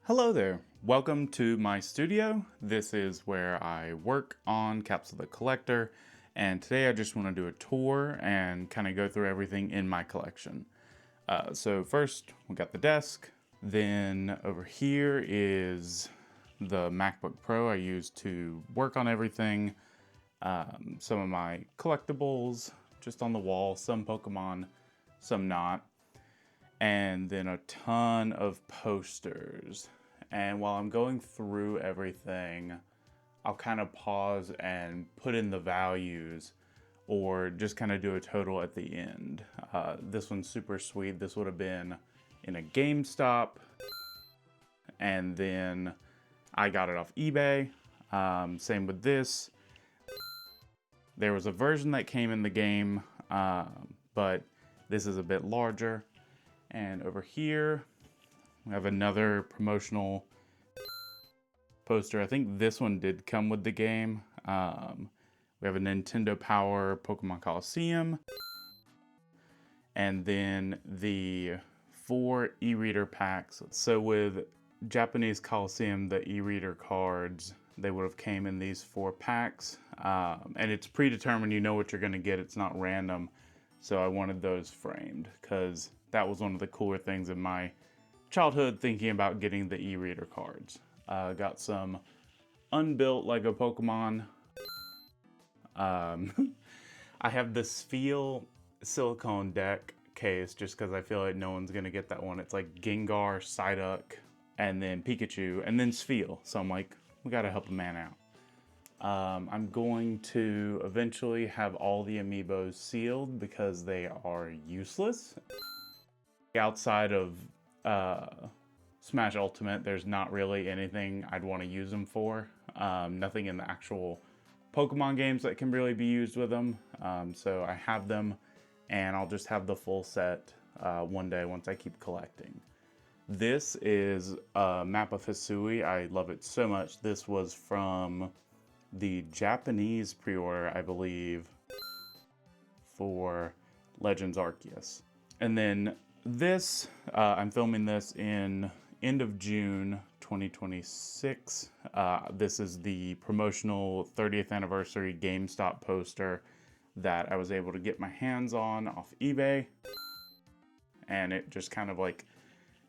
Hello there, welcome to my studio. This is where I work on Capsule the Collector, and today I just want to do a tour and kind of go through everything in my collection. So first, we got the desk, then over here is the MacBook Pro I use to work on everything, some of my collectibles just on the wall, some Pokemon, some not, and then a ton of posters. And while I'm going through everything, I'll kind of pause and put in the values or just kind of do a total at the end. This one's super sweet. This would have been in a GameStop, and then I got it off eBay. Same with this. There was a version that came in the game, but this is a bit larger. And over here, we have another promotional poster. I think this one did come with the game. We have a Nintendo Power Pokemon Colosseum. And then the 4 e-reader packs. So with Japanese Colosseum, the e-reader cards, they would have came in these 4 packs. And it's predetermined, you know what you're gonna get, it's not random. So I wanted those framed because that was one of the cooler things in my childhood, thinking about getting the e-reader cards. Got some unbuilt Lego Pokemon. I have this Feel silicone deck case just because I feel like no one's gonna get that one. It's like Gengar, Psyduck, and then Pikachu, and then Sfeel. So I'm like, we gotta help a man out. I'm going to eventually have all the amiibos sealed because they are useless. Outside of Smash Ultimate, there's not really anything I'd want to use them for. Nothing in the actual Pokemon games that can really be used with them. So I have them, and I'll just have the full set one day once I keep collecting. This is a map of Hisui. I love it so much. This was from the Japanese pre-order, I believe, for Legends Arceus. And then this, I'm filming this in end of June 2026. This is the promotional 30th anniversary GameStop poster that I was able to get my hands on off eBay. And it just kind of like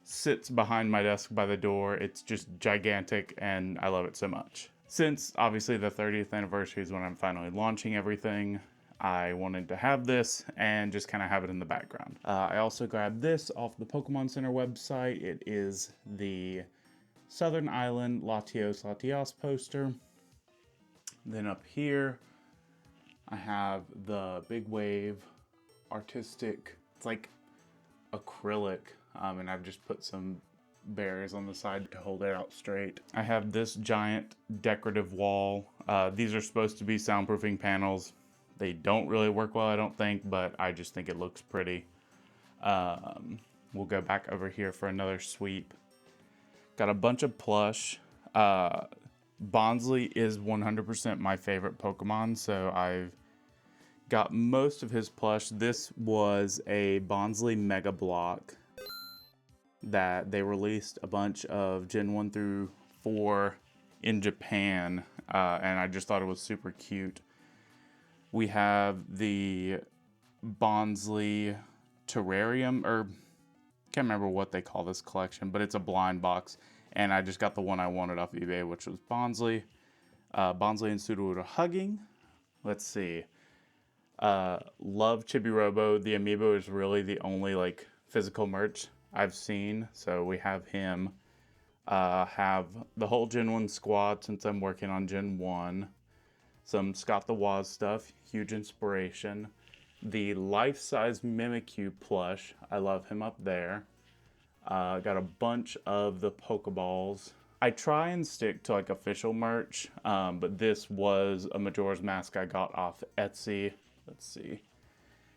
sits behind my desk by the door. It's just gigantic and I love it so much. Since obviously the 30th anniversary is when I'm finally launching everything, I wanted to have this and just kind of have it in the background. I also grabbed this off the Pokemon Center website. It is the Southern Island Latios poster. Then up here, I have the Big Wave artistic, it's like acrylic, and I've just put some berries on the side to hold it out straight. I have this giant decorative wall. These are supposed to be soundproofing panels. They don't really work well, I don't think, but I just think it looks pretty. We'll go back over here for another sweep. Got a bunch of plush. Bonsly is 100% my favorite Pokemon, so I've got most of his plush. This was a Bonsly Mega Block that they released a bunch of Gen 1 through 4 in Japan, and I just thought it was super cute. We have the Bonsly Terrarium, or can't remember what they call this collection, but it's a blind box, and I just got the one I wanted off eBay, which was Bonsly. Bonsly and Sudowoodo hugging. Let's see. Love Chibi-Robo. The amiibo is really the only like physical merch I've seen, so we have him. Have the whole Gen 1 squad since I'm working on Gen 1. Some Scott the Woz stuff, huge inspiration. The life-size Mimikyu plush, I love him up there. Got a bunch of the Pokeballs. I try and stick to like official merch, but this was a Majora's Mask I got off Etsy. Let's see.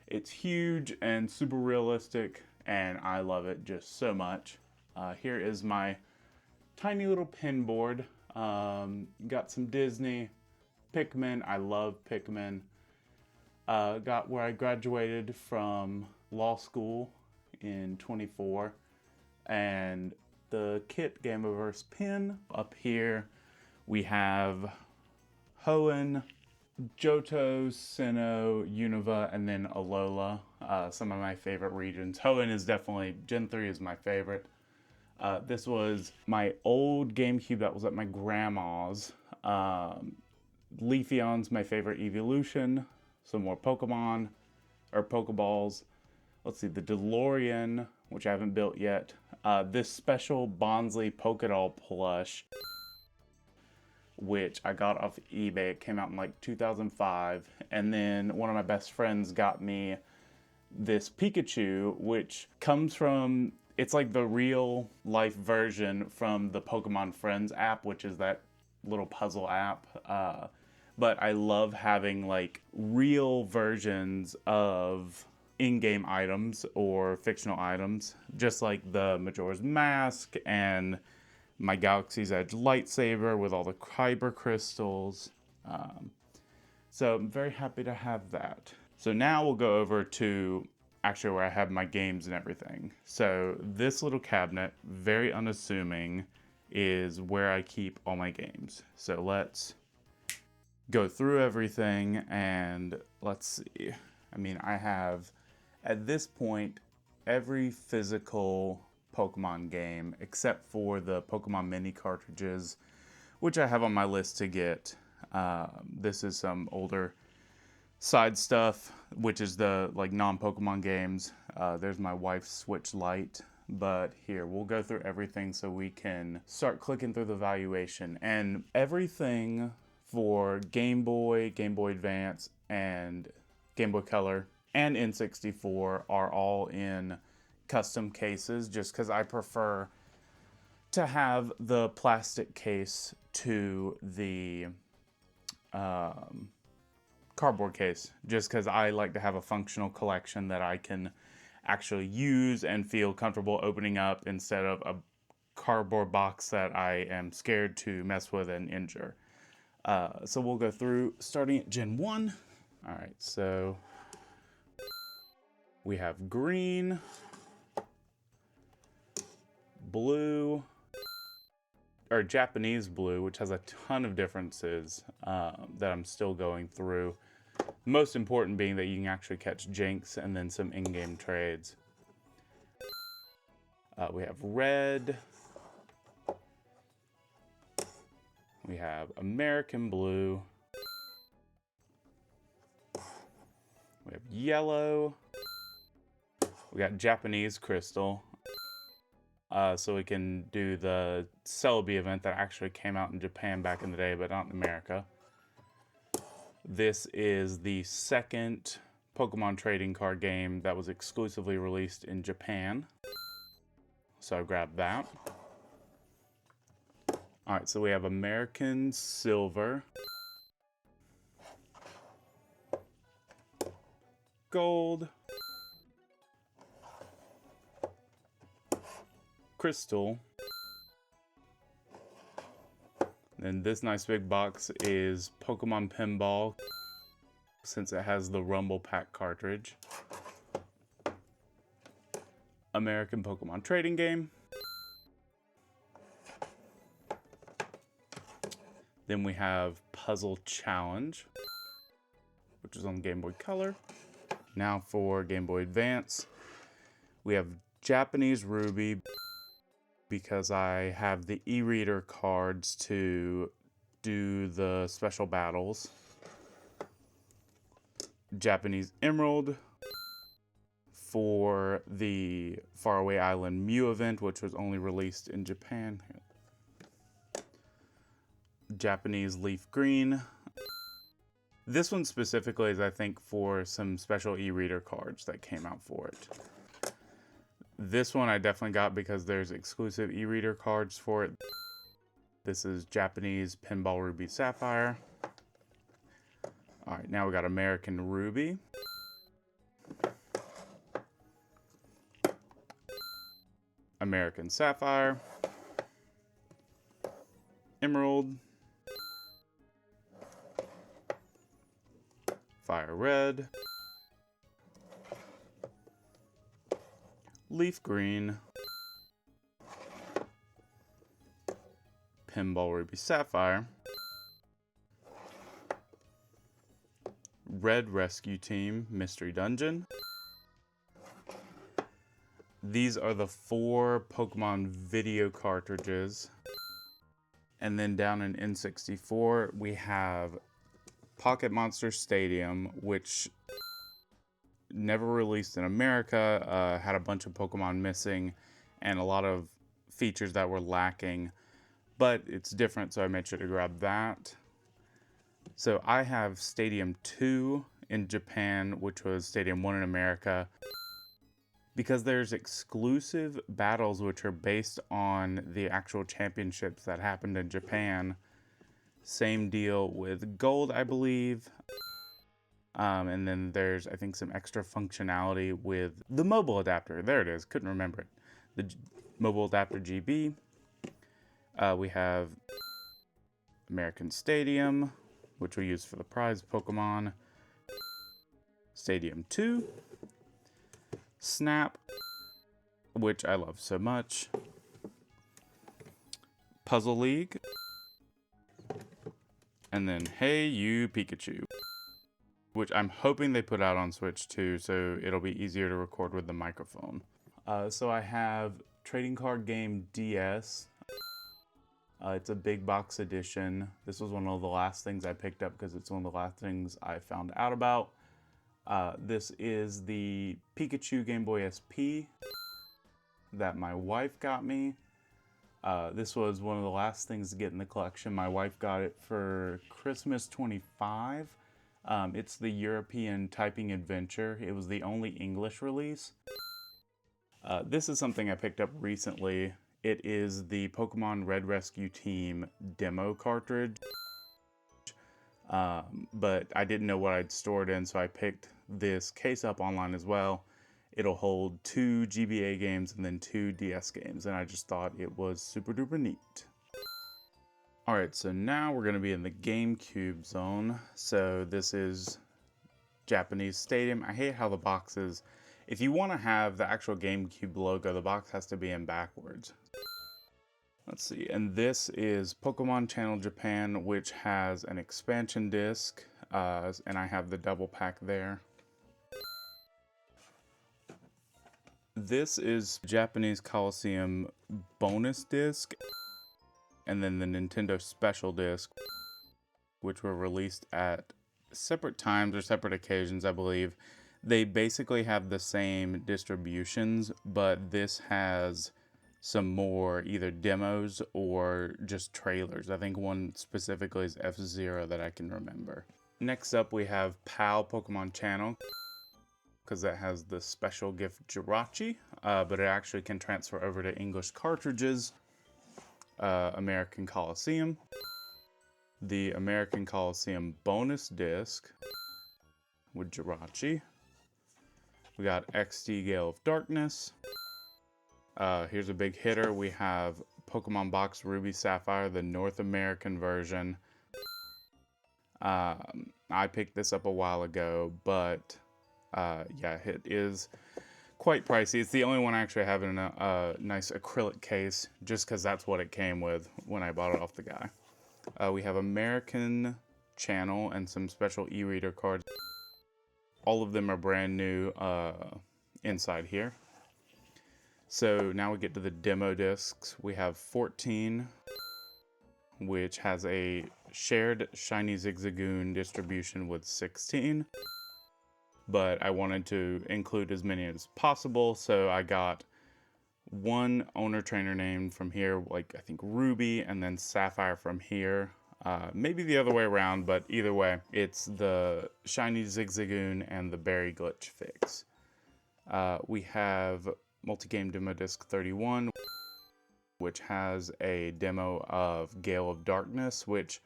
It's huge and super realistic, and I love it just so much. Here is my tiny little pin board. Got some Disney, Pikmin. I love Pikmin. Got where I graduated from law school in 24, and the kit Gameverse pin. Up here we have Hoenn, Johto, Sinnoh, Unova, and then Alola. Some of my favorite regions. Hoenn is definitely, Gen 3 is my favorite. This was my old GameCube that was at my grandma's. Leafeon's my favorite evolution. Some more Pokemon, or Pokeballs. Let's see, the DeLorean, which I haven't built yet. This special Bonsly Pokédoll plush, which I got off eBay. It came out in like 2005. And then one of my best friends got me this Pikachu, which comes from, it's like the real life version from the Pokemon Friends app, which is that little puzzle app. But I love having like real versions of in-game items or fictional items, just like the Majora's Mask and my Galaxy's Edge lightsaber with all the kyber crystals. So I'm very happy to have that. So now we'll go over to actually where I have my games and everything. So this little cabinet, very unassuming, is where I keep all my games. So let's go through everything and let's see. I mean, I have, at this point, every physical Pokemon game except for the Pokemon mini cartridges, which I have on my list to get. This is some older side stuff, which is the like non-Pokemon games. There's my wife's Switch Lite. But here, we'll go through everything so we can start clicking through the valuation. And everything for Game Boy, Game Boy Advance, and Game Boy Color, and N64 are all in custom cases, just because I prefer to have the plastic case to the cardboard case, just because I like to have a functional collection that I can actually use and feel comfortable opening up instead of a cardboard box that I am scared to mess with and injure. So we'll go through starting at Gen 1. All right, so we have green, blue, or Japanese blue, which has a ton of differences that I'm still going through. Most important being that you can actually catch Jinx and then some in-game trades. We have red. We have American blue. We have yellow. We got Japanese crystal. So we can do the Celebi event that actually came out in Japan back in the day, but not in America. This is the second Pokemon trading card game that was exclusively released in Japan. So I grabbed that. All right, so we have American Silver, Gold, Crystal. Then this nice big box is Pokemon Pinball, since it has the Rumble Pack cartridge. American Pokemon Trading Game. Then we have Puzzle Challenge, which is on Game Boy Color. Now for Game Boy Advance, we have Japanese Ruby, because I have the e-reader cards to do the special battles. Japanese Emerald for the Faraway Island Mew event, which was only released in Japan. Japanese Leaf Green. This one specifically is, I think, for some special e-reader cards that came out for it. This one I definitely got because there's exclusive e-reader cards for it. This is Japanese Pinball Ruby Sapphire. All right, now we got American Ruby. American Sapphire. Emerald. Fire Red. Leaf Green. Pinball Ruby Sapphire, Red Rescue Team Mystery Dungeon. These are the 4 Pokemon video cartridges. And then down in N64, we have Pocket Monster Stadium, which never released in America, had a bunch of Pokemon missing and a lot of features that were lacking, but it's different, so I made sure to grab that. So I have Stadium 2 in Japan, which was Stadium 1 in America, because there's exclusive battles which are based on the actual championships that happened in Japan. Same deal with Gold, I believe. And then there's, I think, some extra functionality with the mobile adapter. There it is. Couldn't remember it. The mobile adapter GB. We have American Stadium, which we use for the prize Pokemon. Stadium 2. Snap, which I love so much. Puzzle League. And then Hey You Pikachu, which I'm hoping they put out on Switch too, so it'll be easier to record with the microphone. So I have Trading Card Game DS. It's a big box edition. This was one of the last things I picked up because it's one of the last things I found out about. This is the Pikachu Game Boy SP that my wife got me. This was one of the last things to get in the collection. My wife got it for Christmas 25. It's the European Typing Adventure. It was the only English release. This is something I picked up recently. It is the Pokemon Red Rescue Team demo cartridge. But I didn't know what I'd stored in, so I picked this case up online as well. It'll hold 2 GBA games and then 2 DS games, and I just thought it was super duper neat. Alright, so now we're going to be in the GameCube zone. So this is Japanese Stadium. I hate how the box is. If you want to have the actual GameCube logo, the box has to be in backwards. Let's see, and this is Pokemon Channel Japan, which has an expansion disc, and I have the double pack there. This is Japanese Colosseum bonus disc, and then the Nintendo Special disc, which were released at separate times or separate occasions, I believe. They basically have the same distributions, but this has some more either demos or just trailers. I think one specifically is F-Zero that I can remember. Next up we have PAL Pokemon Channel, because that has the special gift Jirachi, but it actually can transfer over to English cartridges. American Colosseum, the American Colosseum bonus disc with Jirachi. We got XD Gale of Darkness. Here's a big hitter. We have Pokemon Box Ruby Sapphire, the North American version. I picked this up a while ago, but yeah, it is quite pricey. It's the only one I actually have in a nice acrylic case, just because that's what it came with when I bought it off the guy. We have American Channel and some special e-reader cards. All of them are brand new inside here. So now we get to the demo discs. We have 14, which has a shared Shiny Zigzagoon distribution with 16. But I wanted to include as many as possible, so I got one owner trainer name from here, like I think Ruby, and then Sapphire from here. Maybe the other way around, but either way, it's the Shiny Zigzagoon and the Berry Glitch fix. We have Multigame Demo Disc 31, which has a demo of Gale of Darkness, which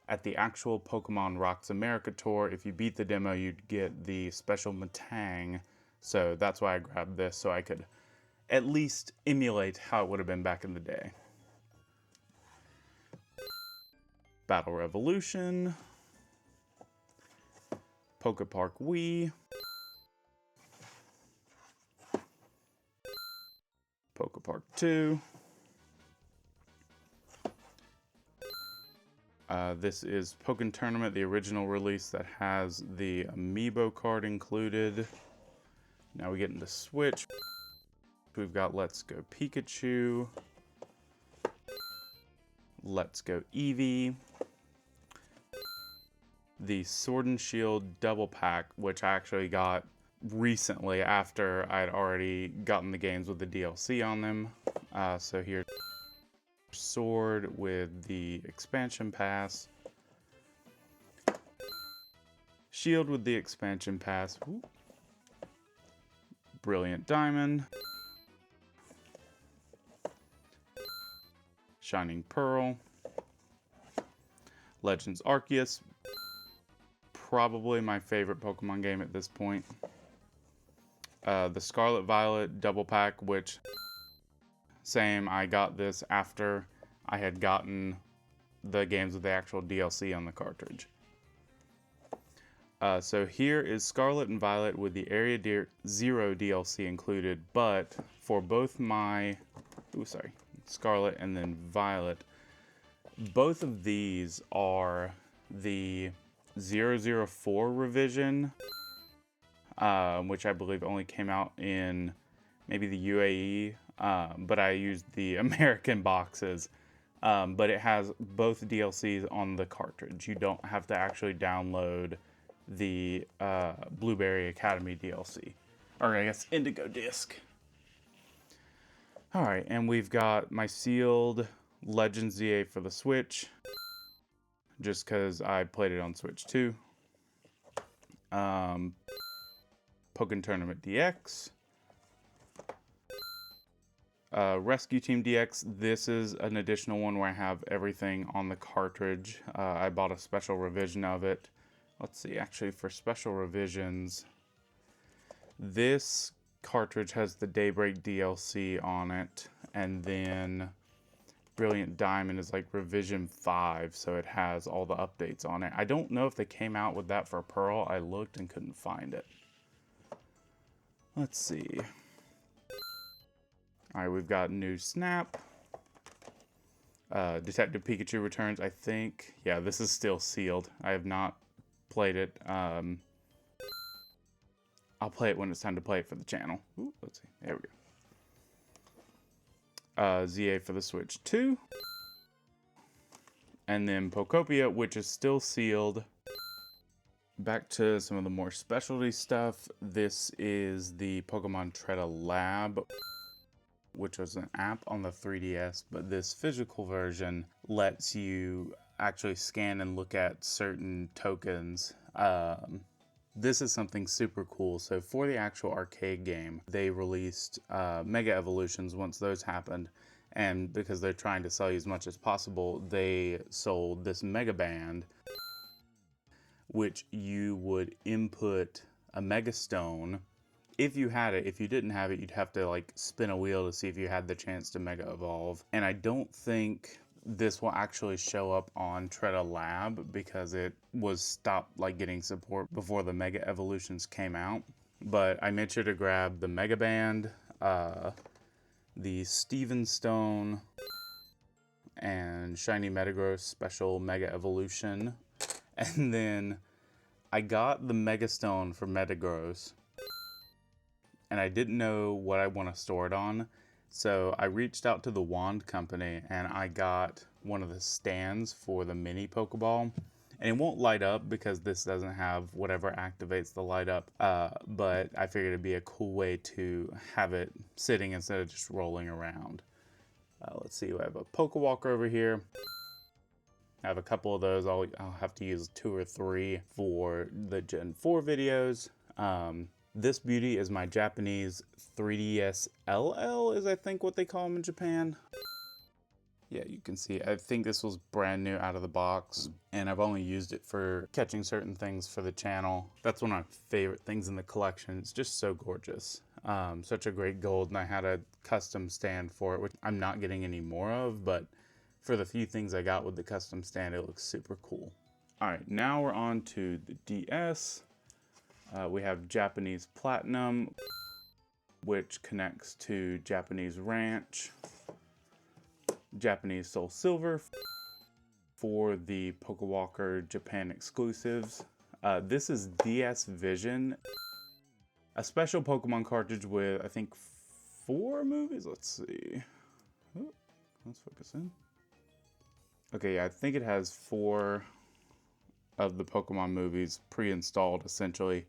at the actual Pokemon Rocks America tour, if you beat the demo, you'd get the special Metang. So that's why I grabbed this, so I could at least emulate how it would have been back in the day. Battle Revolution, Poke Park Wii, Poke Park 2, This is Pokken Tournament, the original release that has the amiibo card included. Now we get into Switch. We've got Let's Go Pikachu, Let's Go Eevee, the Sword and Shield double pack, which I actually got recently after I'd already gotten the games with the DLC on them. So here's Sword with the expansion pass, Shield with the expansion pass, ooh. Brilliant Diamond, Shining Pearl, Legends Arceus, probably my favorite Pokemon game at this point. The Scarlet Violet double pack, which same, I got this after I had gotten the games with the actual DLC on the cartridge. So here is Scarlet and Violet with the Area Zero DLC included, but for both my, Scarlet and then Violet, both of these are the 004 revision, which I believe only came out in maybe the UAE, but I used the American boxes. But it has both DLCs on the cartridge. You don't have to actually download the Blueberry Academy DLC, or I guess Indigo disc. Alright, and we've got my sealed Legends ZA for the Switch, just because I played it on Switch too. Pokken Tournament DX. Rescue Team DX, this is an additional one where I have everything on the cartridge. I bought a special revision of it. Let's see, actually for special revisions, this cartridge has the Daybreak DLC on it, and then Brilliant Diamond is like revision 5, so it has all the updates on it. I don't know if they came out with that for Pearl. I looked and couldn't find it. Let's see. Alright, we've got new Snap. Detective Pikachu returns, I think. Yeah, this is still sealed. I have not played it. I'll play it when it's time to play it for the channel. Ooh, let's see. There we go. ZA for the Switch 2. And then Pokopia, which is still sealed. Back to some of the more specialty stuff. This is the Pokemon Treta Lab, which was an app on the 3DS, but this physical version lets you actually scan and look at certain tokens. This is something super cool. So for the actual arcade game, they released Mega Evolutions once those happened, and because they're trying to sell you as much as possible, they sold this Mega Band, which you would input a Mega Stone. If you had it, if you didn't have it, you'd have to like spin a wheel to see if you had the chance to Mega Evolve. And I don't think this will actually show up on Treta Lab because it was stopped like getting support before the Mega Evolutions came out. But I made sure to grab the Mega Band, the Steven Stone, and Shiny Metagross Special Mega Evolution. And then I got the Mega Stone for Metagross, and I didn't know what I want to store it on. So I reached out to the Wand Company and I got one of the stands for the mini Pokeball. And it won't light up because this doesn't have whatever activates the light up. But I figured it'd be a cool way to have it sitting instead of just rolling around. Let's see, we have a Pokewalker over here. I have a couple of those. I'll have to use 2 or 3 for the Gen 4 videos. This beauty is my Japanese 3DS LL, is I think what they call them in Japan. Yeah, you can see, I think this was brand new out of the box, and I've only used it for catching certain things for the channel. That's one of my favorite things in the collection. It's just so gorgeous. Such a great gold, and I had a custom stand for it, which I'm not getting any more of, but for the few things I got with the custom stand, it looks super cool. All right, now we're on to the DS. We have Japanese Platinum, which connects to Japanese Ranch, Japanese Soul Silver, for the Pokewalker Japan exclusives. This is DS Vision, a special Pokemon cartridge with, I think, 4 movies. Let's see. Oh, let's focus in. Okay, yeah, I think it has 4 of the Pokemon movies pre-installed, essentially.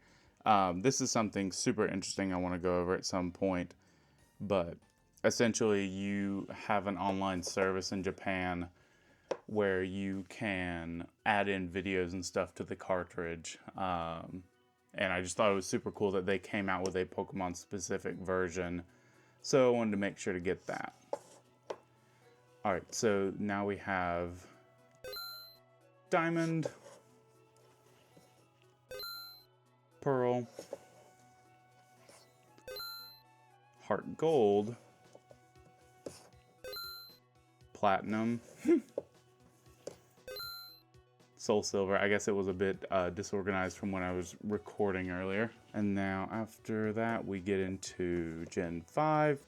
This is something super interesting I want to go over at some point, but essentially you have an online service in Japan where you can add in videos and stuff to the cartridge. And I just thought it was super cool that they came out with a Pokemon specific version. So I wanted to make sure to get that. Alright, so now we have Diamond, Pearl, Heart Gold, Platinum, Soul Silver. I guess it was a bit disorganized from when I was recording earlier. And now after that we get into Gen 5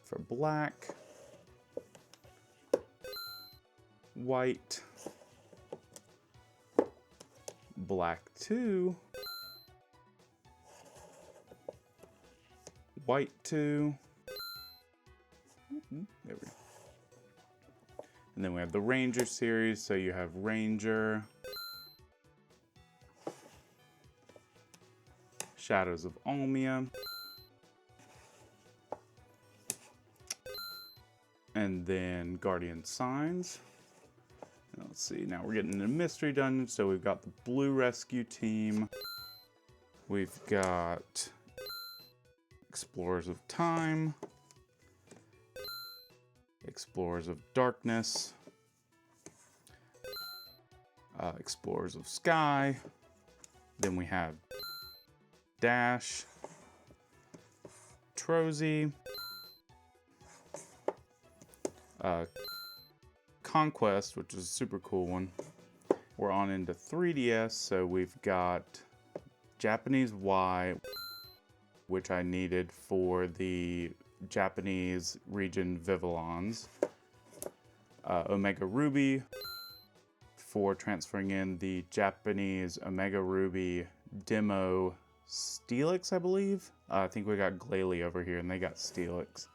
for Black, White, Black 2, White 2, there we go. And then we have the Ranger series, so you have Ranger, Shadows of Almia, and then Guardian Signs. Let's see, now we're getting into Mystery Dungeon, so we've got the Blue Rescue Team, we've got Explorers of Time, Explorers of Darkness, Explorers of Sky, then we have Dash, Trozy, Conquest, which is a super cool one. We're on into 3DS, so we've got Japanese Y, which I needed for the Japanese region Vivillons. Omega Ruby for transferring in the Japanese Omega Ruby demo Steelix, I believe. I think we got Glalie over here and they got Steelix.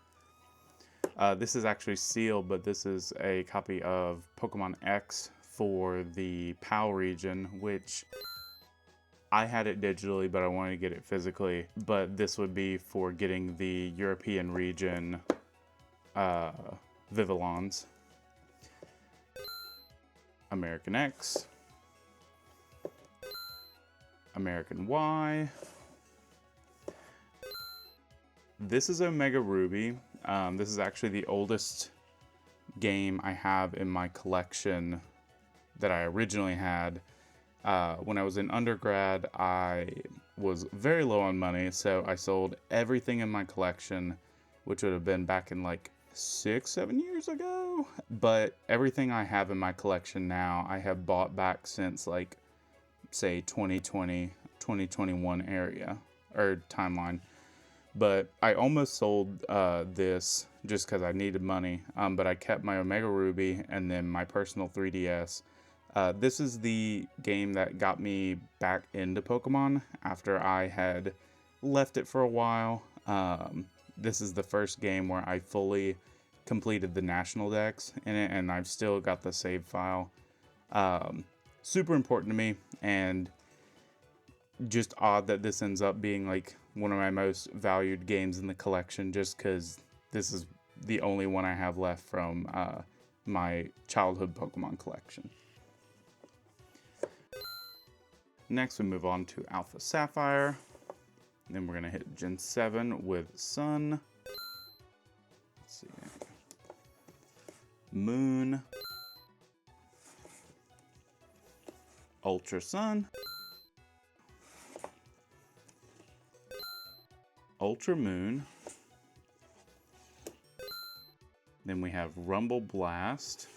This is actually sealed, but this is a copy of Pokemon X for the PAL region, which I had it digitally, but I wanted to get it physically. But this would be for getting the European region Vivillons. American X, American Y. This is Omega Ruby. This is actually the oldest game I have in my collection that I originally had. When I was in undergrad, I was very low on money, so I sold everything in my collection, which would have been back in like 6-7 years ago. But everything I have in my collection now, I have bought back since like, say 2020, 2021 area, or timeline. But I almost sold this just because I needed money, but I kept my Omega Ruby and then my personal 3DS. This is the game that got me back into Pokemon after I had left it for a while. This is the first game where I fully completed the national dex in it, and I've still got the save file. Super important to me, and just odd that this ends up being like one of my most valued games in the collection, just because this is the only one I have left from my childhood Pokemon collection. Next, we move on to Alpha Sapphire. Then we're going to hit Gen 7 with Sun. Let's see. Moon. Ultra Sun. Ultra Moon. Then we have Rumble Blast.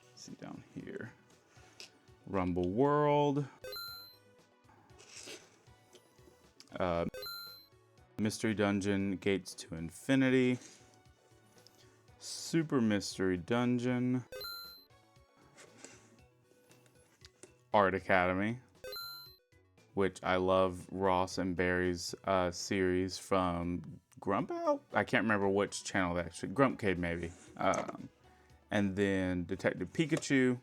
Let's see down here. Rumble World. Mystery Dungeon, Gates to Infinity. Super Mystery Dungeon. Art Academy, which I love Ross and Barry's series from Grump Out? I can't remember which channel that actually, Grumpcade maybe. And then Detective Pikachu.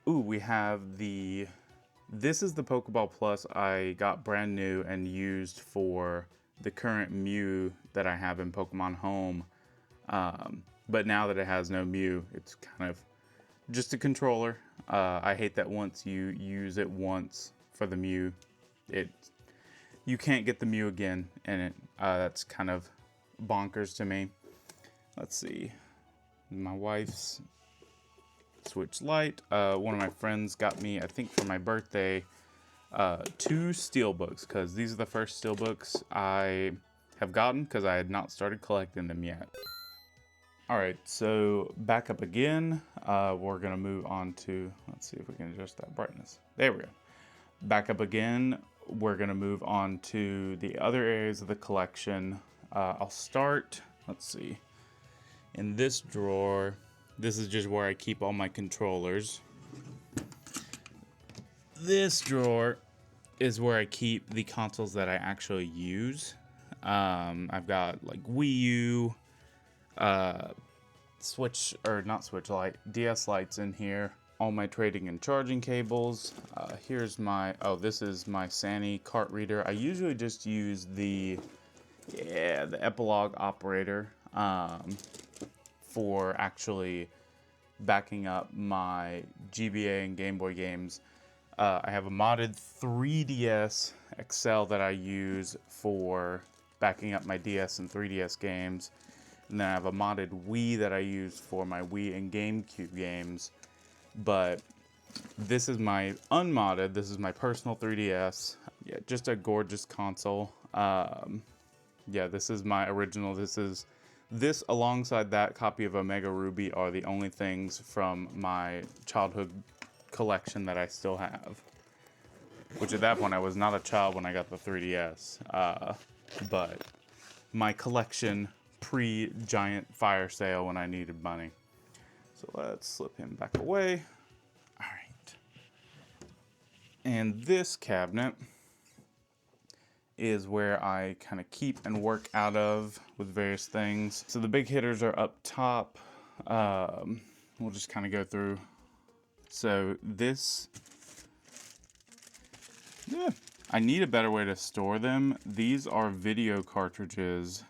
Ooh, we have this is the Pokeball Plus I got brand new and used for the current Mew that I have in Pokemon Home. But now that it has no Mew, it's kind of just a controller. I hate that once you use it once for the Mew, you can't get the Mew again, and that's kind of bonkers to me. Let's see. My wife's Switch Lite. One of my friends got me, I think for my birthday, 2 steelbooks, because these are the first steelbooks I have gotten because I had not started collecting them yet. Alright, so back up again. We're going to move on to, let's see if we can adjust that brightness. There we go. Back up again. We're going to move on to the other areas of the collection. I'll start, let's see, in this drawer. This is just where I keep all my controllers. This drawer is where I keep the consoles that I actually use. I've got like Wii U, Switch, or not Switch Lite, DS Lites in here. All my trading and charging cables. Here's my, this is my Sani cart reader. I usually just use the Epilogue operator for actually backing up my GBA and Game Boy games. I have a modded 3DS XL that I use for backing up my DS and 3DS games. And then I have a modded Wii that I use for my Wii and GameCube games. But this is my unmodded, this is my personal 3DS. Yeah, just a gorgeous console. Yeah, this is my original. This alongside that copy of Omega Ruby are the only things from my childhood collection that I still have. Which at that point I was not a child when I got the 3DS. But my collection pre-giant fire sale when I needed money. So let's slip him back away. All right. And this cabinet is where I kind of keep and work out of with various things. So the big hitters are up top. We'll just kind of go through. So this, I need a better way to store them. These are video cartridges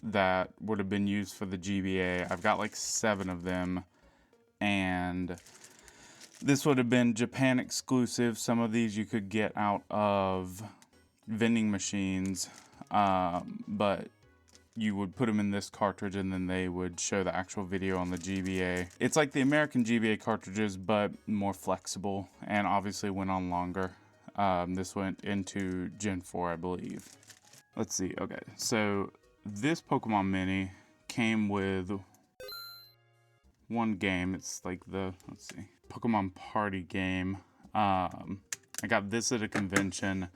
that would have been used for the GBA. I've got like 7 of them, and this would have been Japan exclusive. Some of these you could get out of vending machines, but you would put them in this cartridge and then they would show the actual video on the GBA. It's like the American GBA cartridges, but more flexible, and obviously went on longer. This went into Gen 4, I believe. Let's see, okay, so this Pokemon Mini came with one game. It's like the, let's see, Pokemon Party game. I got this at a convention.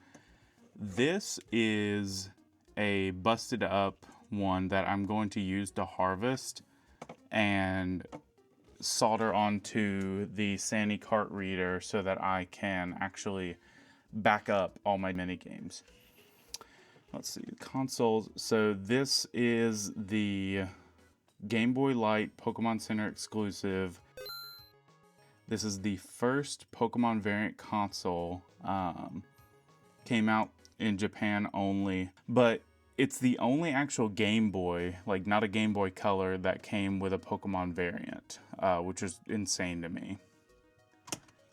This is a busted up one that I'm going to use to harvest and solder onto the Sani cart reader so that I can actually back up all my mini games. Let's see, consoles. So this is the Game Boy Light Pokemon Center exclusive. This is the first Pokemon variant console. Came out in Japan only, but it's the only actual Game Boy, like not a Game Boy Color, that came with a Pokemon variant, which is insane to me.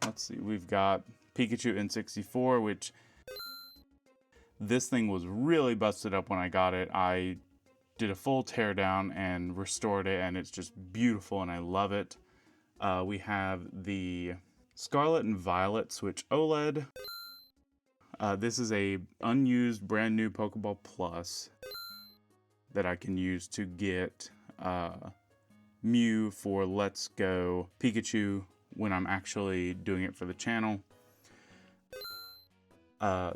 Let's see, we've got Pikachu N64, which this thing was really busted up when I got it. I did a full teardown and restored it, and it's just beautiful and I love it. We have the Scarlet and Violet Switch OLED. This is a unused brand new Pokeball Plus that I can use to get Mew for Let's Go Pikachu when I'm actually doing it for the channel.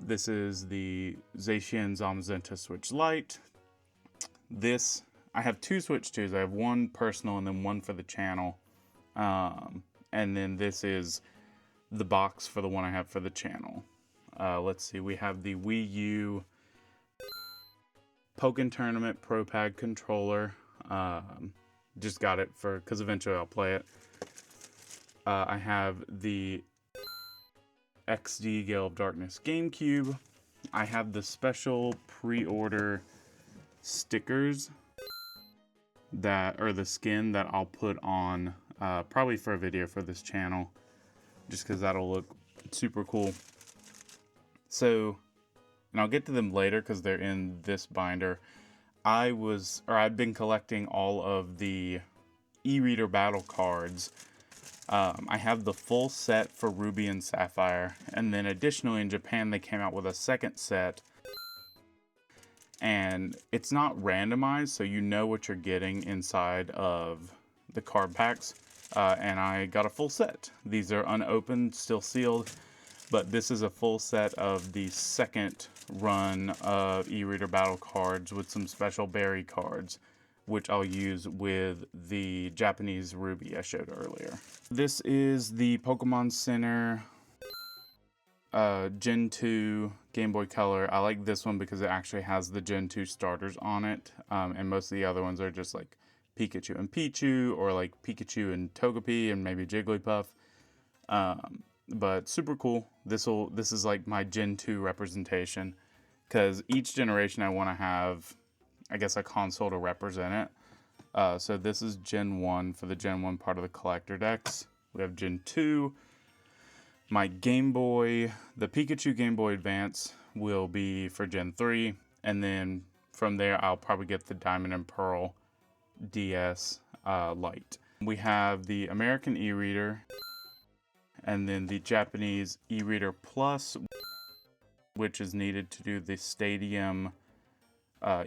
This is the Zacian Zamazenta Switch Lite. This, I have 2 Switch 2s. I have one personal and then one for the channel. And then this is the box for the one I have for the channel. Let's see, we have the Wii U Pokken Tournament Pro Pad controller. Just got it because eventually I'll play it. I have the XD Gale of Darkness GameCube. I have the special pre-order stickers or the skin that I'll put on probably for a video for this channel, just because that'll look super cool. So, and I'll get to them later because they're in this binder. I've been collecting all of the e-reader battle cards. I have the full set for Ruby and Sapphire, and then additionally in Japan they came out with a second set, and it's not randomized, so you know what you're getting inside of the card packs, and I got a full set. These are unopened, still sealed, but this is a full set of the second run of e-reader battle cards with some special berry cards, which I'll use with the Japanese Ruby I showed earlier. This is the Pokemon Center Gen 2 Game Boy Color. I like this one because it actually has the Gen 2 starters on it, and most of the other ones are just like Pikachu and Pichu, or like Pikachu and Togepi and maybe Jigglypuff. But super cool. This is like my Gen 2 representation, because each generation I want to have, I guess, a console to represent it. So this is Gen 1 for the Gen 1 part of the collector decks. We have Gen 2. My Game Boy, the Pikachu Game Boy Advance will be for Gen 3. And then from there, I'll probably get the Diamond and Pearl DS Lite. We have the American e-reader, and then the Japanese e-reader Plus, which is needed to do the Stadium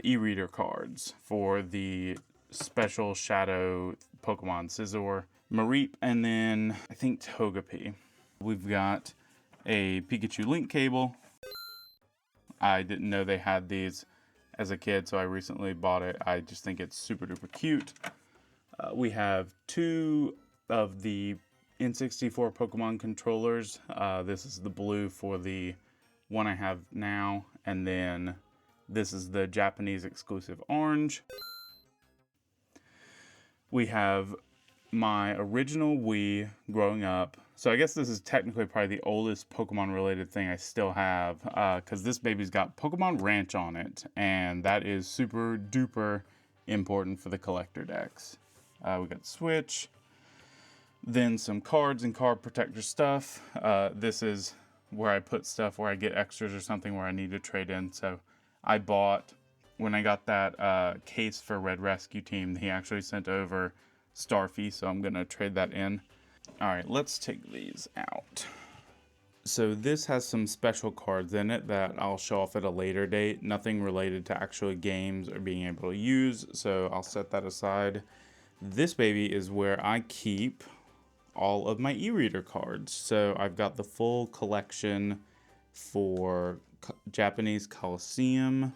e-reader cards for the special Shadow Pokemon Scizor, Mareep, and then I think Togepi. We've got a Pikachu link cable. I didn't know they had these as a kid, so I recently bought it. I just think it's super duper cute. We have 2 of the N64 Pokemon controllers. This is the blue for the one I have now, and then this is the Japanese exclusive orange. We have my original Wii growing up. So I guess this is technically probably the oldest Pokemon related thing I still have, because this baby's got Pokemon Ranch on it, and that is super duper important for the collector decks. We got Switch, then some cards and card protector stuff. This is where I put stuff where I get extras or something where I need to trade in. So I bought, when I got that case for Red Rescue Team, he actually sent over Starfy, so I'm going to trade that in. Alright, let's take these out. So this has some special cards in it that I'll show off at a later date. Nothing related to actual games or being able to use, so I'll set that aside. This baby is where I keep all of my e-reader cards. So I've got the full collection for Japanese Colosseum.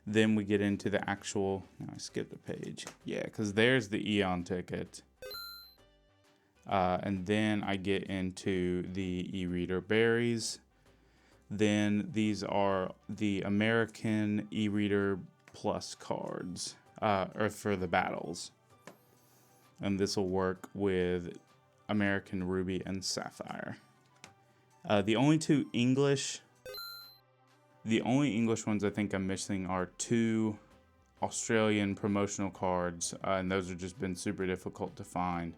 Then we get into the actual, I skipped a page. Yeah, because there's the Eon ticket. And then I get into the e-reader berries. Then these are the American e-reader plus cards, or for the battles. And this will work with American Ruby and Sapphire. The only English ones I think I'm missing are 2 Australian promotional cards, and those have just been super difficult to find.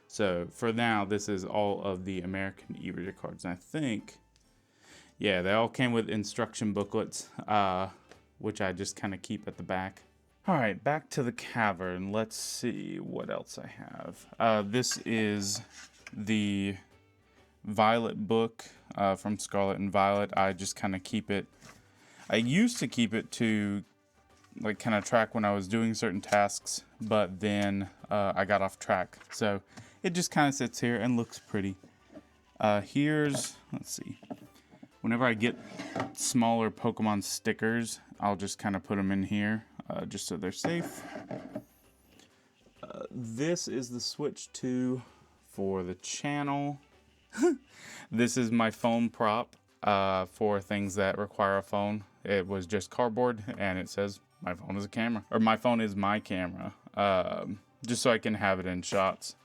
So for now, this is all of the American e-reader cards. And I think, yeah, they all came with instruction booklets, which I just kind of keep at the back. All right, back to the cavern. Let's see what else I have. This is the Violet book from Scarlet and Violet. I just kind of keep it. I used to keep it to like kind of track when I was doing certain tasks, but then I got off track. So it just kind of sits here and looks pretty. Let's see. Whenever I get smaller Pokemon stickers, I'll just kind of put them in here just so they're safe. this is the Switch 2 for the channel. This is my phone prop for things that require a phone. It was just cardboard, and it says my phone is a camera, or my phone is my camera, just so I can have it in shots.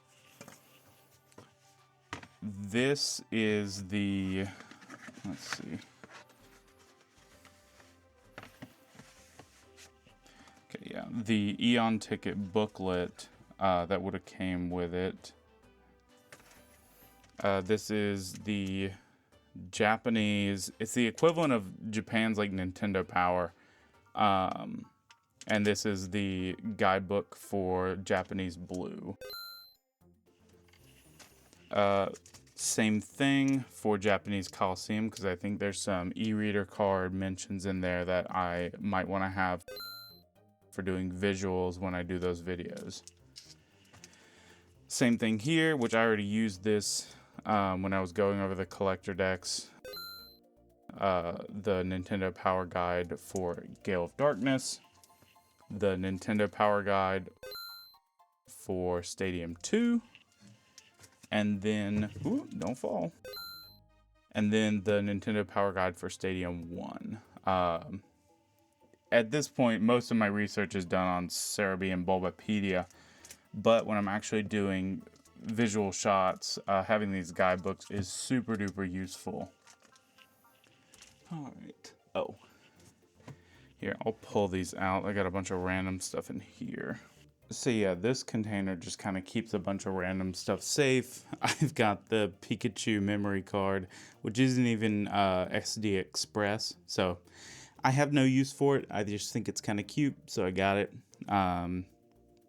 This is the, let's see. Okay, yeah, the Eon ticket booklet that would have came with it. This is the Japanese, it's the equivalent of Japan's like Nintendo Power. And this is the guidebook for Japanese Blue. Same thing for Japanese Colosseum, because I think there's some e-reader card mentions in there that I might want to have for doing visuals when I do those videos. Same thing here, which I already used this when I was going over the collector decks. The Nintendo Power Guide for Gale of Darkness. The Nintendo Power Guide for Stadium 2. And then, ooh, don't fall. And then the Nintendo Power Guide for Stadium 1. At this point, most of my research is done on Cerebi and Bulbapedia. But when I'm actually doing visual shots, having these guidebooks is super duper useful. All right. Oh. Here, I'll pull these out. I got a bunch of random stuff in here. So yeah, this container just kind of keeps a bunch of random stuff safe. I've got the Pikachu memory card, which isn't even SD Express. So I have no use for it. I just think it's kind of cute, so I got it.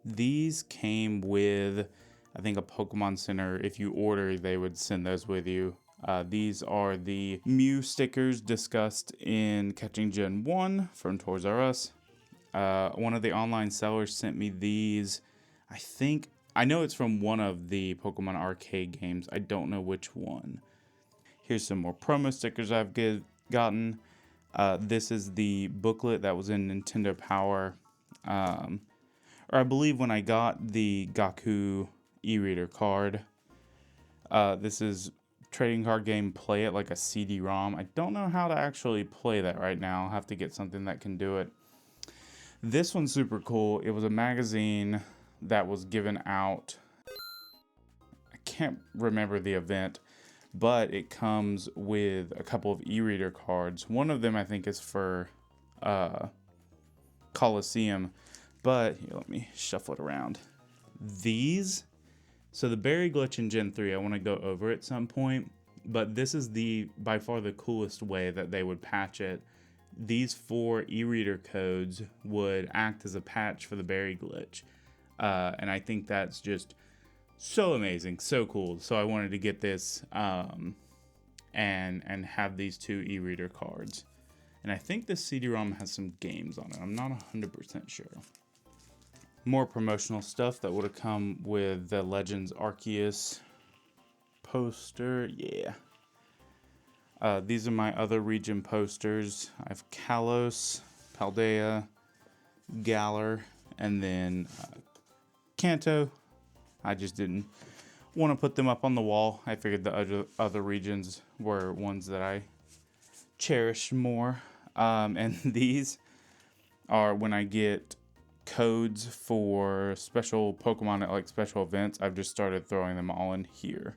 These came with, I think, a Pokemon Center. If you order, they would send those with you. These are the Mew stickers discussed in Catching Gen 1 from Toys R Us. One of the online sellers sent me these. I know it's from one of the Pokemon arcade games. I don't know which one. Here's some more promo stickers I've gotten. This is the booklet that was in Nintendo Power. Or I believe when I got the Gaku e-reader card. This is trading card game Play It like a CD-ROM. I don't know how to actually play that right now. I'll have to get something that can do it. This one's super cool. It was a magazine that was given out. I can't remember the event, but it comes with a couple of e-reader cards. One of them I think is for Colosseum, but here, let me shuffle it around. These, so the berry glitch in Gen 3, I want to go over at some point, but this is by far the coolest way that they would patch it. These 4 e-reader codes would act as a patch for the berry glitch. And I think that's just so amazing, so cool. So I wanted to get this and have these 2 e-reader cards. And I think this CD-ROM has some games on it. I'm not 100% sure. More promotional stuff that would have come with the Legends Arceus poster. Yeah. These are my other region posters. I have Kalos, Paldea, Galar, and then Kanto. I just didn't want to put them up on the wall. I figured the other regions were ones that I cherish more. And these are when I get codes for special Pokemon at like special events. I've just started throwing them all in here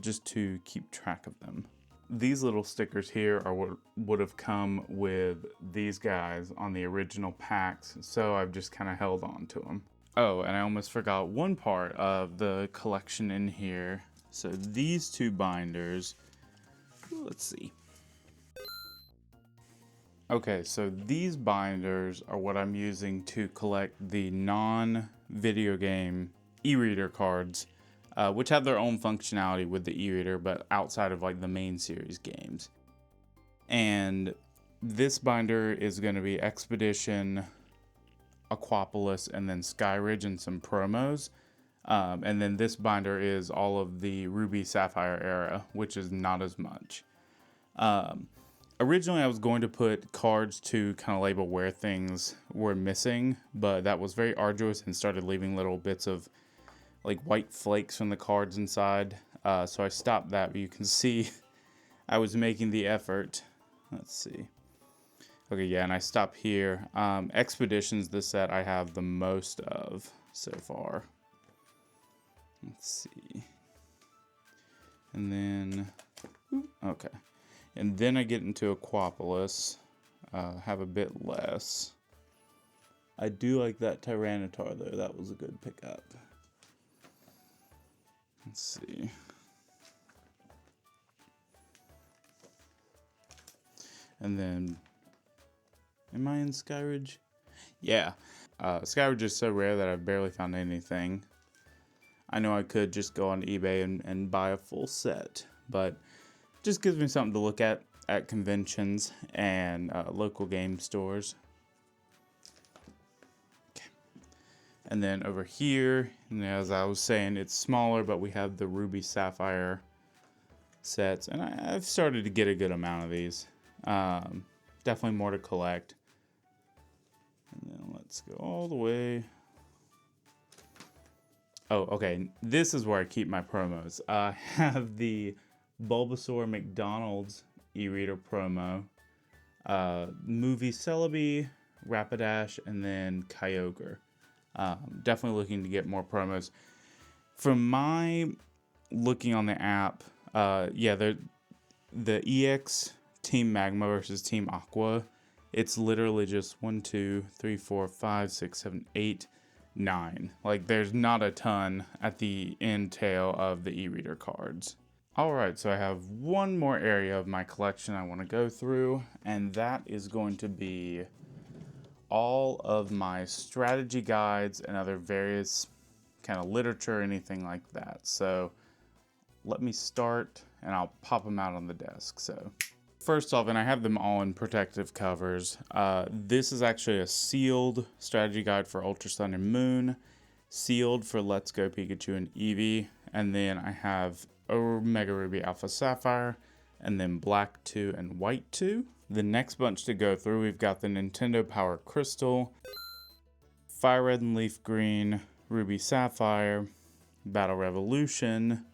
just to keep track of them. These little stickers here are what would have come with these guys on the original packs, so I've just kind of held on to them. Oh, and I almost forgot one part of the collection in here. So these 2 binders, let's see. Okay, so these binders are what I'm using to collect the non-video game e-reader cards, which have their own functionality with the e-reader, but outside of like the main series games. And this binder is going to be Expedition, Aquapolis, and then Skyridge and some promos. And then this binder is all of the Ruby Sapphire era, which is not as much. Originally, I was going to put cards to kind of label where things were missing, but that was very arduous and started leaving little bits of like white flakes from the cards inside. So I stopped that, but you can see I was making the effort. Let's see. Okay, yeah, and I stop here. Expeditions, this set I have the most of so far. Let's see. And then, okay. And then I get into Aquapolis. Have a bit less. I do like that Tyranitar, though. That was a good pickup. Let's see. And then, am I in Skyridge? Yeah. Skyridge is so rare that I've barely found anything. I know I could just go on eBay and buy a full set, but it just gives me something to look at conventions and local game stores. Okay. And then over here, and as I was saying, it's smaller, but we have the Ruby Sapphire sets, and I've started to get a good amount of these. Definitely more to collect. And then let's go all the way. Oh, okay. This is where I keep my promos. I have the Bulbasaur McDonald's e-reader promo, Movie Celebi, Rapidash, and then Kyogre. Definitely looking to get more promos. From my looking on the app, yeah, the EX Team Magma versus Team Aqua, it's literally just 1, 2, 3, 4, 5, 6, 7, 8, 9. Like, there's not a ton at the end tail of the e-reader cards. Alright, so I have one more area of my collection I want to go through, and that is going to be all of my strategy guides and other various kind of literature, anything like that. So let me start, and I'll pop them out on the desk. So first off, and I have them all in protective covers, this is actually a sealed strategy guide for Ultra Sun and Moon, sealed for Let's Go Pikachu and Eevee, and then I have Omega Ruby Alpha Sapphire, and then Black 2 and White 2. The next bunch to go through, we've got the Nintendo Power Crystal, Fire Red and Leaf Green, Ruby Sapphire, Battle Revolution,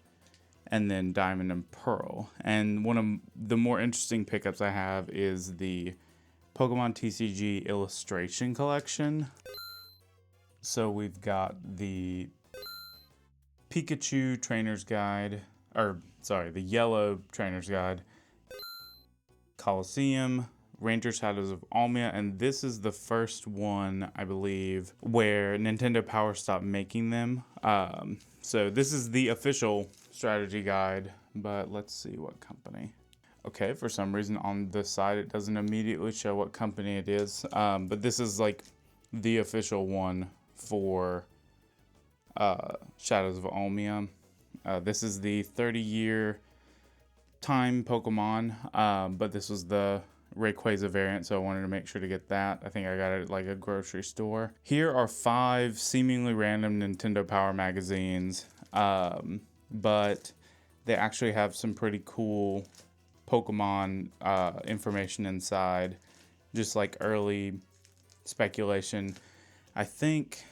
and then Diamond and Pearl. And one of the more interesting pickups I have is the Pokemon TCG Illustration Collection. So we've got the Pikachu Trainer's Guide, the Yellow Trainer's Guide, Colosseum, Ranger Shadows of Almia, and this is the first one, I believe, where Nintendo Power stopped making them. So this is the official strategy guide, but let's see what company. Okay, for some reason on this side it doesn't immediately show what company it is, but this is like the official one for Shadows of Almia. This is the 30-year time Pokemon, but this was the Rayquaza variant, so I wanted to make sure to get that. I think I got it at like a grocery store. Here are 5 seemingly random Nintendo Power magazines, but they actually have some pretty cool Pokemon information inside, just like early speculation. I think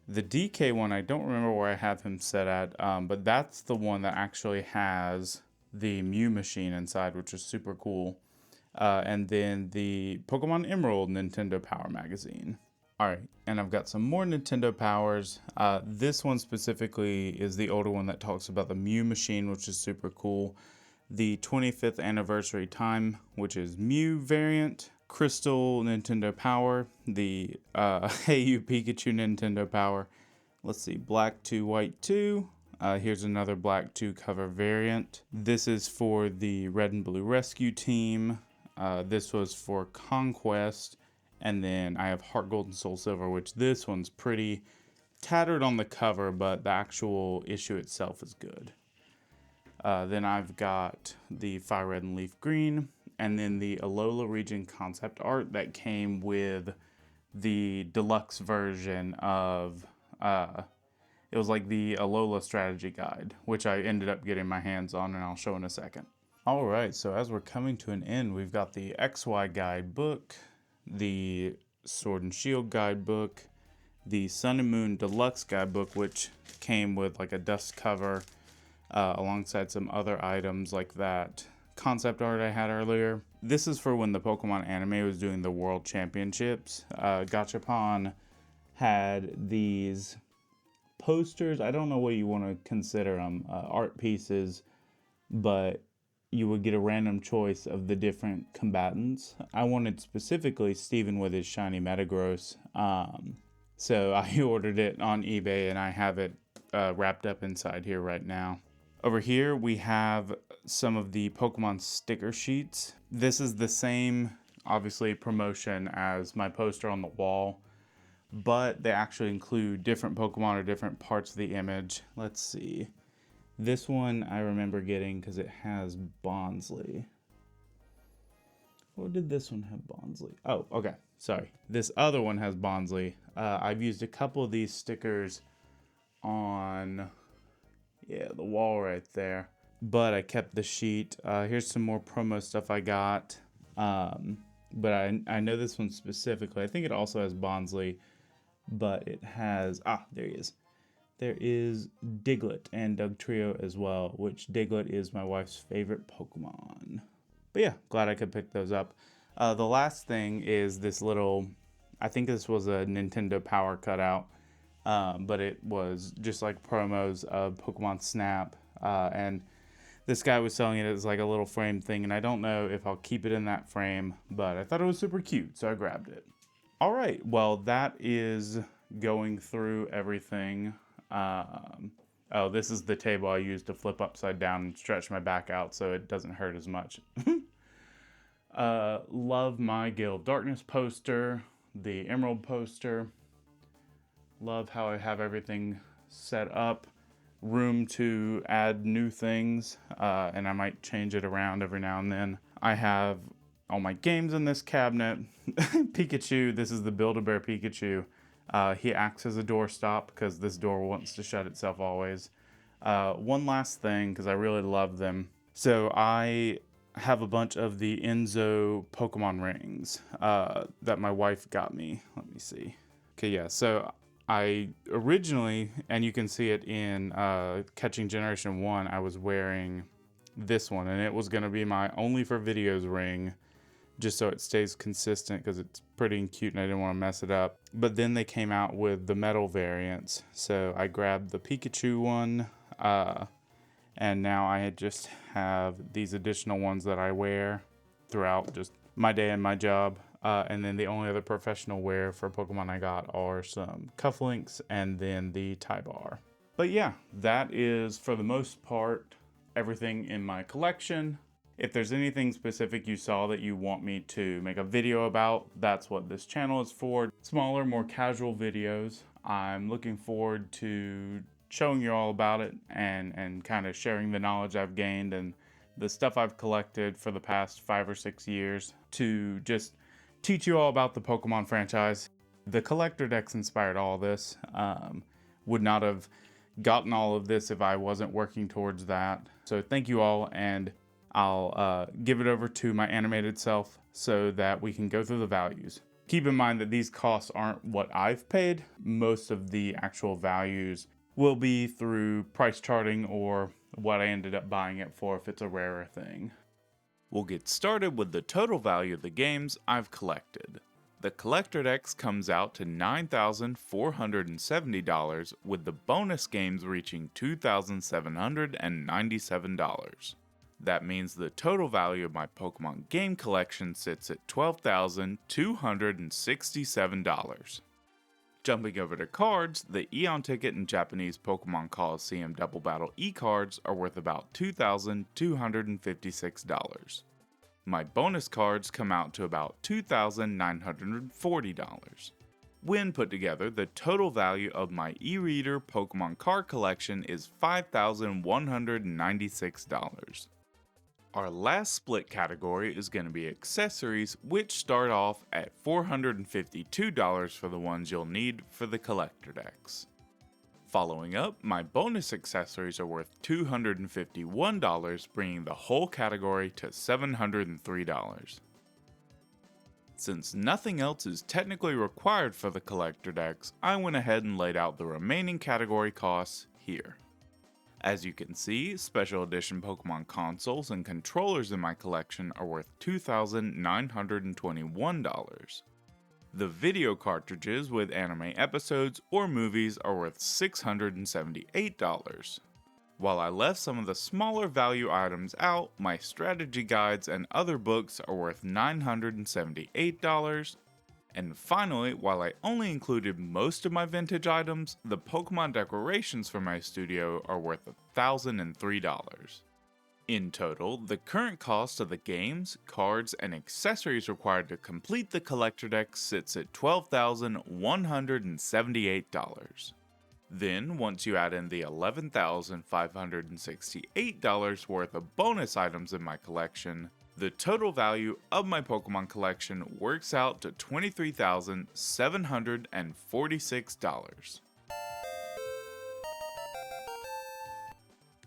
the DK one, I don't remember where I have him set at, but that's the one that actually has the Mew machine inside, which is super cool. And then the Pokemon Emerald Nintendo Power magazine. Alright, and I've got some more Nintendo Powers. This one specifically is the older one that talks about the Mew machine, which is super cool. The 25th anniversary time, which is Mew variant. Crystal Nintendo Power. The Hey You Pikachu Nintendo Power. Let's see, Black 2, White 2. Here's another Black 2 cover variant. This is for the Red and Blue Rescue Team. This was for Conquest. And then I have Heart Gold and Soul Silver, which this one's pretty tattered on the cover, but the actual issue itself is good. Then I've got the Fire Red and Leaf Green, and then the Alola region concept art that came with the deluxe version of, it was like the Alola strategy guide, which I ended up getting my hands on, and I'll show in a second. All right, so as we're coming to an end, we've got the XY guidebook, the Sword and Shield guidebook, the Sun and Moon Deluxe guidebook, which came with like a dust cover alongside some other items like that concept art I had earlier. This is for when the Pokemon anime was doing the World Championships. Gachapon had these posters. I don't know what you want to consider them, art pieces, but you would get a random choice of the different combatants. I wanted specifically Steven with his shiny Metagross. So I ordered it on eBay and I have it wrapped up inside here right now. Over here we have some of the Pokemon sticker sheets. This is the same, obviously, promotion as my poster on the wall, but they actually include different Pokemon or different parts of the image. Let's see. This one I remember getting because it has Bonsly. Or did this one have Bonsly? Oh, okay. Sorry. This other one has Bonsly. I've used a couple of these stickers on, the wall right there. But I kept the sheet. Here's some more promo stuff I got. But I know this one specifically. I think it also has Bonsly. But it has... there he is. There is Diglett and Dugtrio as well, which Diglett is my wife's favorite Pokemon. But yeah, glad I could pick those up. The last thing is this little, I think this was a Nintendo Power cutout, but it was just like promos of Pokemon Snap. And this guy was selling it as like a little frame thing, and I don't know if I'll keep it in that frame, but I thought it was super cute, so I grabbed it. All right, well, that is going through everything. Oh, this is the table I use to flip upside down and stretch my back out so it doesn't hurt as much. Love my Gale of Darkness poster, the Emerald poster. Love how I have everything set up. Room to add new things, and I might change it around every now and then. I have all my games in this cabinet. Pikachu, this is the Build-A-Bear Pikachu. He acts as a doorstop because this door wants to shut itself always. One last thing, because I really love them. So I have a bunch of the Enso Pokemon rings that my wife got me. Let me see. Okay, yeah, so I originally, and you can see it in Catching Generation 1, I was wearing this one, and it was going to be my only for videos ring, just so it stays consistent because it's pretty and cute and I didn't want to mess it up. But then they came out with the metal variants. So I grabbed the Pikachu one, and now I just have these additional ones that I wear throughout just my day and my job. And then the only other professional wear for Pokemon I got are some cufflinks and then the tie bar. But yeah, that is for the most part everything in my collection. If there's anything specific you saw that you want me to make a video about, that's what this channel is for. Smaller, more casual videos. I'm looking forward to showing you all about it and kind of sharing the knowledge I've gained and the stuff I've collected for the past 5 or 6 years to just teach you all about the Pokemon franchise. The collector decks inspired all this. Would not have gotten all of this if I wasn't working towards that. So thank you all, and I'll give it over to my animated self so that we can go through the values. Keep in mind that these costs aren't what I've paid. Most of the actual values will be through price charting or what I ended up buying it for if it's a rarer thing. We'll get started with the total value of the games I've collected. The Collector Decks comes out to $9,470, with the bonus games reaching $2,797. That means the total value of my Pokemon game collection sits at $12,267. Jumping over to cards, the Eon Ticket and Japanese Pokemon Colosseum Double Battle e-cards are worth about $2,256. My bonus cards come out to about $2,940. When put together, the total value of my e-reader Pokemon card collection is $5,196. Our last split category is going to be accessories, which start off at $452 for the ones you'll need for the collector decks. Following up, my bonus accessories are worth $251, bringing the whole category to $703. Since nothing else is technically required for the collector decks, I went ahead and laid out the remaining category costs here. As you can see, special edition Pokemon consoles and controllers in my collection are worth $2,921. The video cartridges with anime episodes or movies are worth $678. While I left some of the smaller value items out, my strategy guides and other books are worth $978. And finally, while I only included most of my vintage items, the Pokemon decorations for my studio are worth $1,003. In total, the current cost of the games, cards, and accessories required to complete the collector deck sits at $12,178. Then, once you add in the $11,568 worth of bonus items in my collection, the total value of my Pokemon collection works out to $23,746.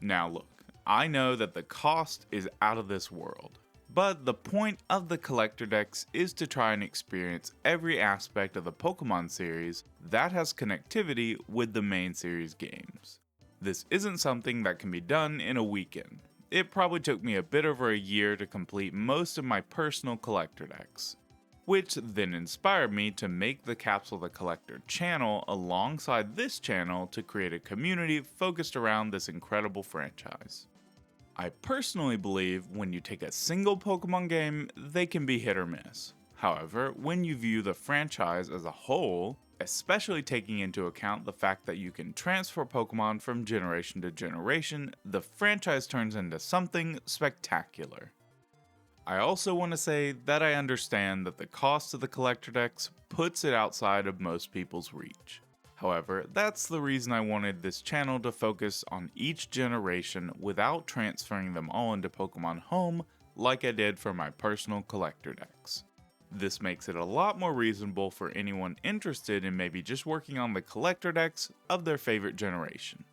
Now look, I know that the cost is out of this world, but the point of the collector decks is to try and experience every aspect of the Pokemon series that has connectivity with the main series games. This isn't something that can be done in a weekend. It probably took me a bit over a year to complete most of my personal collector decks, which then inspired me to make the Capsule the Collector channel alongside this channel to create a community focused around this incredible franchise. I personally believe when you take a single Pokemon game, they can be hit or miss. However, when you view the franchise as a whole, especially taking into account the fact that you can transfer Pokemon from generation to generation, the franchise turns into something spectacular. I also want to say that I understand that the cost of the collector decks puts it outside of most people's reach. However, that's the reason I wanted this channel to focus on each generation without transferring them all into Pokemon Home like I did for my personal collector decks. This makes it a lot more reasonable for anyone interested in maybe just working on the collector decks of their favorite generation.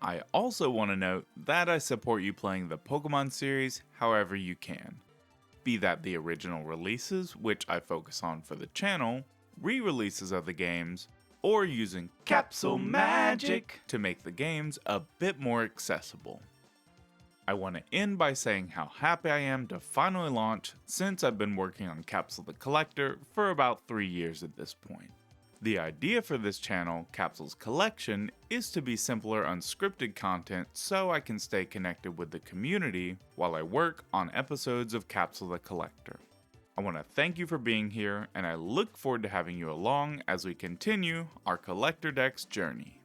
I also want to note that I support you playing the Pokemon series however you can. Be that the original releases, which I focus on for the channel, re-releases of the games, or using Capsule Magic to make the games a bit more accessible. I want to end by saying how happy I am to finally launch since I've been working on Capsule the Collector for about 3 years at this point. The idea for this channel, Capsule's Collection, is to be simpler unscripted content so I can stay connected with the community while I work on episodes of Capsule the Collector. I want to thank you for being here, and I look forward to having you along as we continue our collector decks journey.